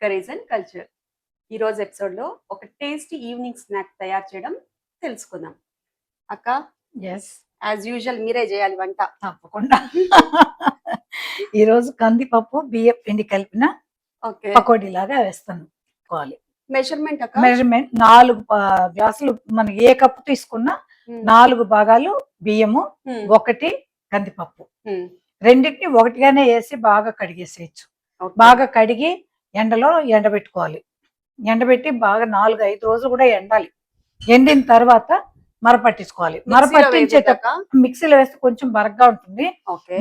Curries and culture. ఈ రోజు ఎపిసోడ్లో ఒక టేస్టీ ఈవినింగ్ స్నాక్ తయారు చేయడం తెలుసుకుందాం. అక్క, ఎస్, యాజ్ యూజువల్ మీరే చేయాలి వంట. తప్పకుండా. ఈరోజు కందిపప్పు బియ్యం పిండి కలిపిన ఓకే, పకోడీ లాగా వేస్తాను. మెజర్మెంట్ అక్క? మెజర్మెంట్ 4 గ్లాసులు. మనం ఏ కప్పు తీసుకున్నా 4 భాగాలు బియ్యము, 1 కందిపప్పు. రెండింటిని ఒకటిగానే వేసి బాగా కడిగేసేయచ్చు. బాగా కడిగి ఎండలో ఎండబెట్టుకోవాలి. ఎండబెట్టి బాగా 4-5 రోజులు కూడా ఎండాలి. ఎండిన తర్వాత మరపట్టించుకోవాలి. మరపట్టించేటప్పుడు మిక్సీలో వేస్తే కొంచెం బరగ్గా ఉంటుంది.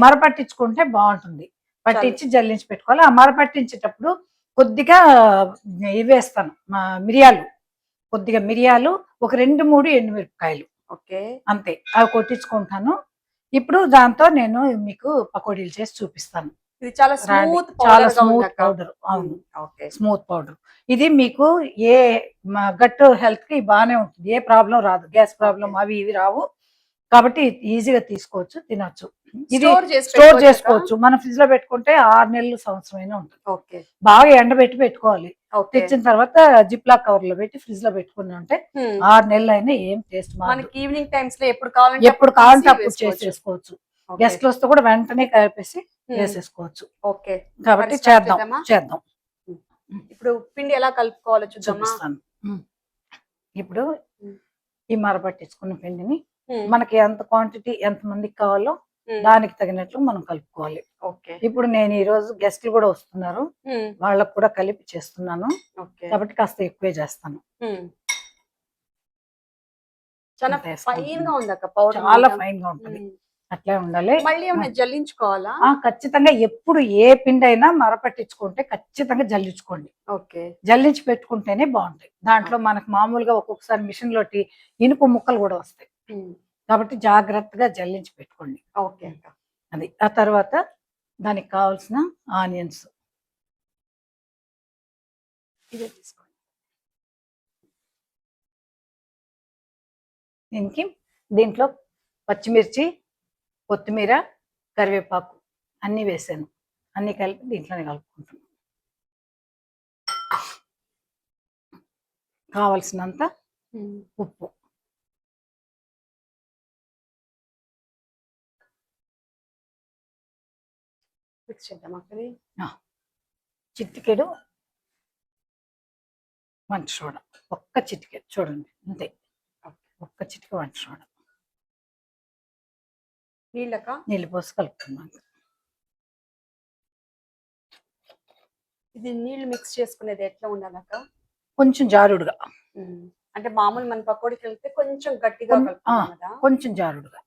మరపట్టించుకుంటే బాగుంటుంది. పట్టించి జల్లించి పెట్టుకోవాలి. ఆ మరపట్టించేటప్పుడు కొద్దిగా ఇవి వేస్తాను, మిరియాలు, కొద్దిగా మిరియాలు, ఒక 2-3 ఎండుమిరపకాయలు, అంతే. అవి కొట్టించుకుంటాను. ఇప్పుడు దాంతో నేను మీకు పకోడీలు చేసి చూపిస్తాను. ఇది చాలా స్మూత్ పౌడర్. అవును, స్మూత్ పౌడర్. ఇది మీకు ఏ గట్ హెల్త్ కి బాగానే ఉంటుంది. ఏ ప్రాబ్లం రాదు. గ్యాస్ ప్రాబ్లం అవి ఇవి రావు. కాబట్టి ఈజీగా తీసుకోవచ్చు, తినొచ్చు. ఇది స్టోర్ చేసుకోవచ్చు. మనం ఫ్రిడ్జ్ లో పెట్టుకుంటే 6 నెలలు, సంవత్సరం అయినా ఉంటుంది. బాగా ఎండబెట్టి పెట్టుకోవాలి. తెచ్చిన తర్వాత జిప్ లాక్ కవర్ లో పెట్టి ఫ్రిడ్జ్ లో పెట్టుకుని ఉంటే 6 నెలలు అయినా ఏం టేస్ట్ ఈవినింగ్ టైమ్స్ లో ఎప్పుడు కావాలంటే అప్పుడు చేసేసుకోవచ్చు. గెస్ట్లు వస్తే కూడా వెంటనే కలిపేసి వేసేసుకోవచ్చు. కాబట్టి చేద్దాం. ఇప్పుడు పిండి ఎలా కలుపుకోవాలో చూపిస్తాను. ఇప్పుడు ఈ మరపట్టించుకున్న పిండిని మనకి ఎంత క్వాంటిటీ, ఎంత మందికి కావాలో దానికి తగినట్లు మనం కలుపుకోవాలి. ఇప్పుడు నేను ఈ రోజు గెస్ట్లు కూడా వస్తున్నారు, వాళ్ళకు కూడా కలిపి చేస్తున్నాను. కాబట్టి కాస్త ఎక్కువే చేస్తాను. చాలా ఫైన్ గా ఉంటుంది. అట్లే ఉండాలి. మళ్ళీ ఏమైనా జల్లించుకోవాలా? ఖచ్చితంగా. ఎప్పుడు ఏ పిండి అయినా మరపట్టించుకుంటే ఖచ్చితంగా జల్లించుకోండి. జల్లించి పెట్టుకుంటేనే బాగుంటాయి. దాంట్లో మనకు మామూలుగా ఒక్కొక్కసారి మిషన్ లోటి ఇనుపు ముక్కలు కూడా వస్తాయి. కాబట్టి జాగ్రత్తగా జల్లించి పెట్టుకోండి. అది. ఆ తర్వాత దానికి కావాల్సిన ఆనియన్స్ ఇదే తీసుకోండి. దీంట్లో పచ్చిమిర్చి, కొత్తిమీర, కరివేపాకు అన్నీ వేసాను. అన్నీ కలిపి దీంట్లోనే కలుపుకుంటున్నాను. కావలసినంత ఉప్పు, చిటికెడు వంట సోడా, ఒక్క చిటికెడు, చూడండి అంతే. ఒక్క చిటికెడు వంట సోడా. నీళ్ళు పోసి కలుపుతున్నాను. ఇది నీళ్లు మిక్స్ చేసుకునేది ఎట్లా ఉండాలక్క? కొంచెం జారుడుగా. అంటే మామూలు మన పకోడీకి వెళ్తే కొంచెం గట్టిగా, కొంచెం జారుడుగా.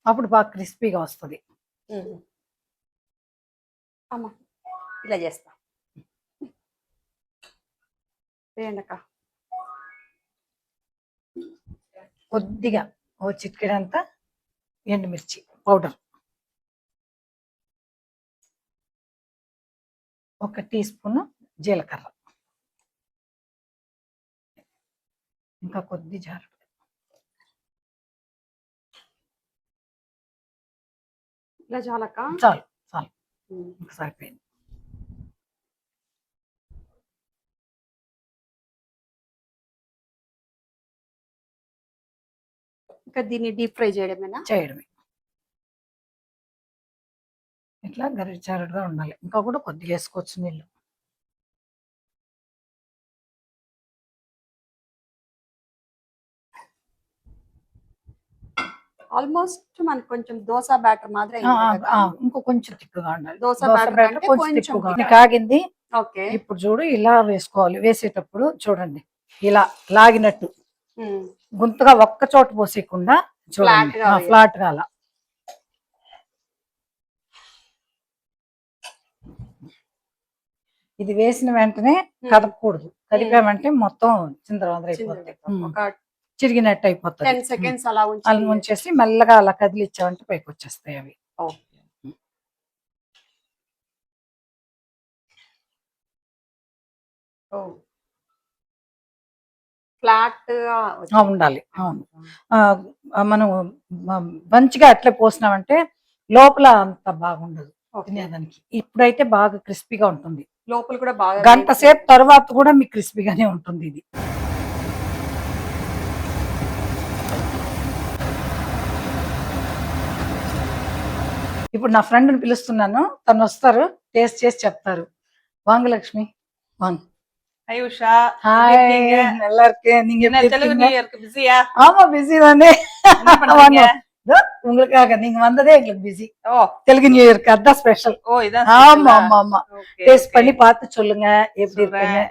అప్పుడు బాగా క్రిస్పీగా వస్తుంది. ఇలా చేస్తా. కొద్దిగా ఓ చిటికెడంతా ఎండుమిర్చి పౌడర్, 1 టీ స్పూన్ జీలకర్ర, ఇంకా కొద్ది జారు, ఇలా చాలక్క? చాలు ఇంకా సరిపోయింది. ఇంకా దీన్ని డీప్ ఫ్రై చేయడమే. ఇట్లా గరిచారుడుగా ఉండాలి. ఇంకా కూడా కొద్దిగా వేసుకోవచ్చు నీళ్ళు. ఆల్మోస్ట్ మనకు కొంచెం దోశ బ్యాటర్ మాదిరి ఇంకో కొంచెం తిక్కుగా ఉండాలి. దోశ బ్యాటర్ కొంచెం తిక్కుగా కాగింది. ఇప్పుడు చూడు, ఇలా వేసుకోవాలి. వేసేటప్పుడు చూడండి, ఇలా లాగినట్టు గుంతగా ఒక్క చోట పోసేయకుండా చూడండి, ఫ్లాట్ గా అలా. ఇది వేసిన వెంటనే కదపకూడదు. కదిపామంటే మొత్తం చిందరవందర అయిపోతుంది, చిరిగినట్టు అయిపోతుంది. 10 seconds అలా ఉంచేసి మెల్లగా అలా కదిలిచ్చామంటే పైకి వచ్చేస్తాయి అవి. ఫ్లాట్ ఉండాలి. అవును, మనం మంచిగా అట్లే పోసినామంటే లోపల అంత బాగుండదు తినేదానికి. ఇప్పుడైతే బాగా క్రిస్పీగా ఉంటుంది. లోపల కూడా బాగా గంట సేపు తర్వాత కూడా మీకు క్రిస్పీగానే ఉంటుంది ఇది. ఇప్పుడు నా ఫ్రెండ్ని పిలుస్తున్నాను, తను వస్తారు, టేస్ట్ చేసి చెప్తారు. வாங்க லக்ஷ்மி வாங்க. ஹாய் உஷா, ஹாய், எப்படி இருக்கீங்க? நல்லா இருக்கேன். நீங்க என்ன எப்படி தெலுங்கு இருக்கீங்க? நியூ இயர்க்கு பிஸியா? ஆமா பிஸி தானே. என்ன பண்றீங்க? இதோ உங்களுக்காக நீங்க வந்ததே எங்களுக்கு பிஸி. ஓ தெலுங்கு நியூ இயர்க்கு அதான் ஸ்பெஷல். ஓ இதான் ஆமா ஆமா ஆமா. ஓகே டேஸ்ட் பண்ணி பார்த்து சொல்லுங்க எப்படி இருக்குன்னு.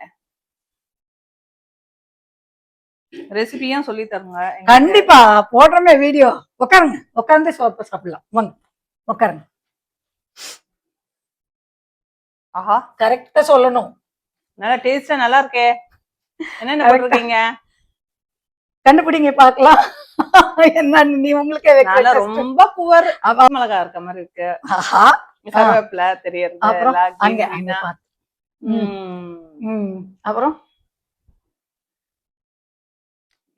ரெசிபியும் சொல்லி தருங்க. கண்டிப்பா போடுறோமே வீடியோ. உட்காருங்க, உட்கார்ந்து சாப்பிடலாம். வாங்க உட்காருங்க. ஆஹா, கரெக்டா சொல்லணும். நல்லா டேஸ்டா நல்லா இருக்கே. என்னென்ன போட்டிருக்கீங்க? கண்டுபிடிங்க பார்க்கலாம். என்னன்னு நீ உங்களுக்கே நல்லா வைக்க. ரொம்ப புவர் மிளகா இருக்க மாதிரி இருக்கு. ஆஹா, கருவேப்பிலை தெரியுது. அப்புறம் எல்லாம் அங்க green அங்க green-ஆ. பாத்து. ம். அப்புறம்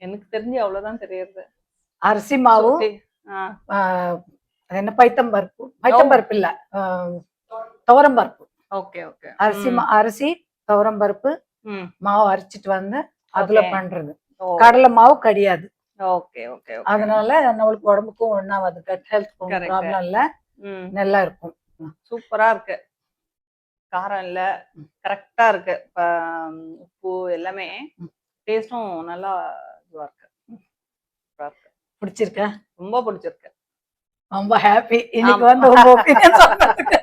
எனக்கு தெரிஞ்சு அவ்வளவுதான் தெரியுது. அரிசி மாவு, ஆ, அது என்ன பைத்தம்பருப்பு, பைத்தம்பருப்பு இல்ல, துவரம்பருப்பு. Okay okay. அரிசி துவரம்பருப்பு ம். மாவு அரைச்சிட்டு வந்து அதுல Okay. பண்றது. ஓ, கடலை மாவு கிடையாது, ஓகே ஓகே ஓகே. அதனால நம்மளுக்கு உடம்புக்கும் ஒண்ணாவது, கட் ஹெல்த்துக்கும் Correct. ப்ராப்ளம் இல்ல, ம். நல்லா இருக்கும். சூப்பரா இருக்கு. காரம் இல்ல, கரெக்டா இருக்கு. உப்பு எல்லாமே டேஸ்டும் நல்லா இதுவா இருக்கு. சூப்பரா இருக்கு. பிடிச்சிருக்கா? ரொம்ப பிடிச்சிருக்கு. ரொம்ப ஹாப்பி இன்னைக்கு ஆமா. வந்து உங்க ஒப்பீனியன் சொல்றதுக்கு.